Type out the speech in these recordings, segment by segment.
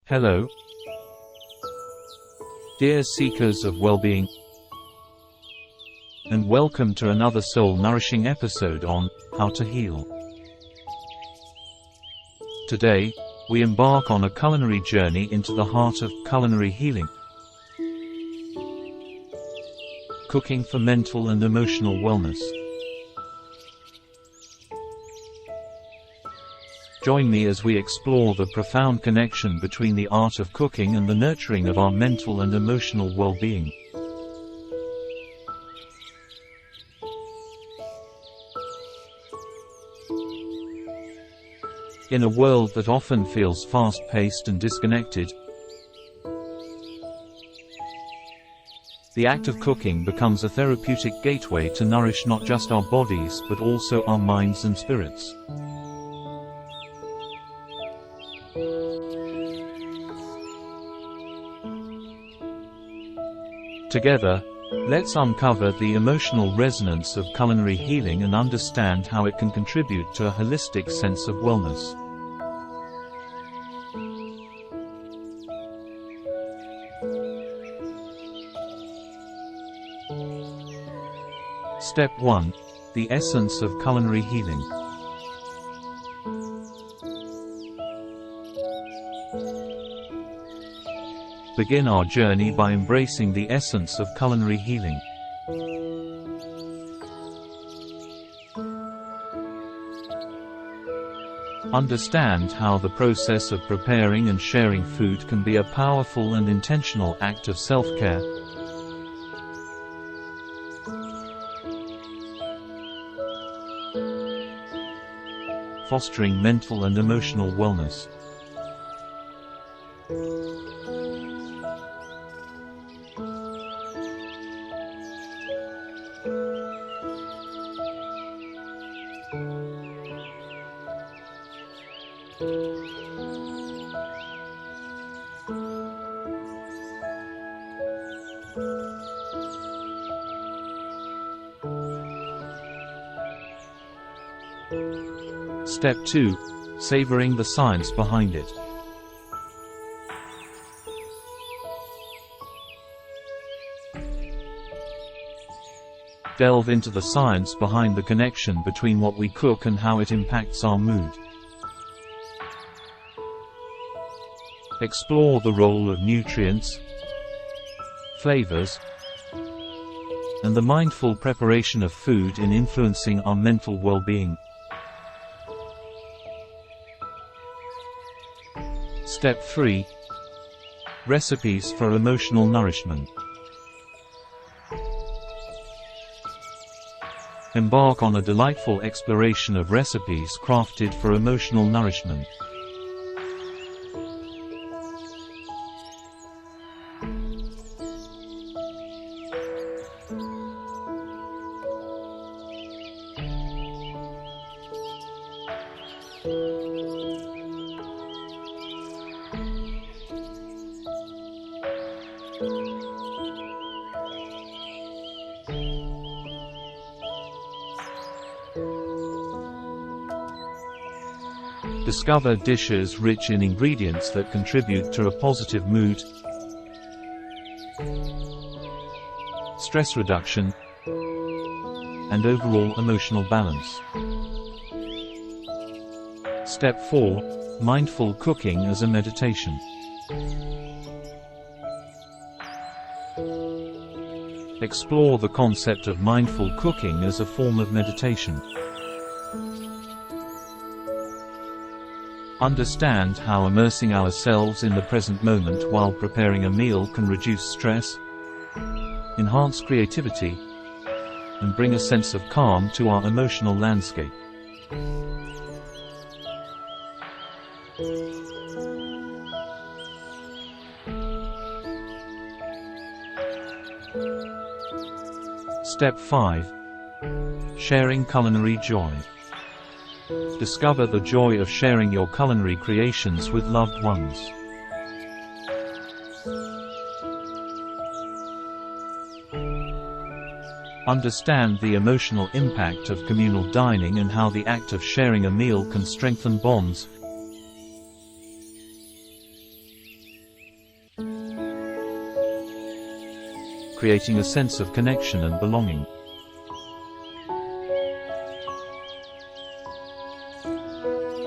Hello, dear seekers of well-being, and welcome to another soul-nourishing episode on How to Heal. Today, we embark on a culinary journey into the heart of culinary healing, cooking for mental and emotional wellness. Join me as we explore the profound connection between the art of cooking and the nurturing of our mental and emotional well-being. In a world that often feels fast-paced and disconnected, the act of cooking becomes a therapeutic gateway to nourish not just our bodies but also our minds and spirits. Together, let's uncover the emotional resonance of culinary healing and understand how it can contribute to a holistic sense of wellness. Step 1. The essence of culinary healing. Begin our journey by embracing the essence of culinary healing. Understand how the process of preparing and sharing food can be a powerful and intentional act of self-care. Fostering mental and emotional wellness. Step 2. Savoring the science behind it. Delve into the science behind the connection between what we cook and how it impacts our mood. Explore the role of nutrients, flavors, and the mindful preparation of food in influencing our mental well-being. Step 3. Recipes for emotional nourishment. Embark on a delightful exploration of recipes crafted for emotional nourishment. Discover dishes rich in ingredients that contribute to a positive mood, stress reduction, and overall emotional balance. Step 4. Mindful cooking as a meditation. Explore the concept of mindful cooking as a form of meditation. Understand how immersing ourselves in the present moment while preparing a meal can reduce stress, enhance creativity, and bring a sense of calm to our emotional landscape. Step 5. Sharing culinary joy. Discover the joy of sharing your culinary creations with loved ones. Understand the emotional impact of communal dining and how the act of sharing a meal can strengthen bonds, creating a sense of connection and belonging.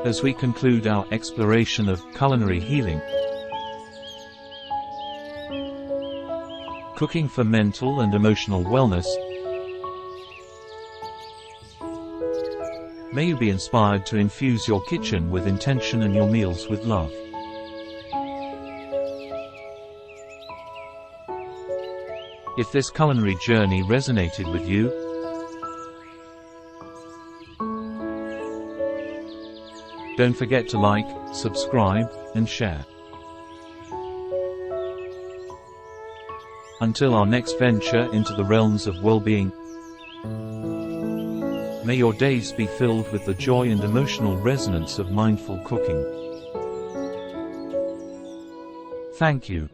As we conclude our exploration of culinary healing, cooking for mental and emotional wellness, may you be inspired to infuse your kitchen with intention and your meals with love. If this culinary journey resonated with you, don't forget to like, subscribe, and share. Until our next venture into the realms of well-being, may your days be filled with the joy and emotional resonance of mindful cooking. Thank you.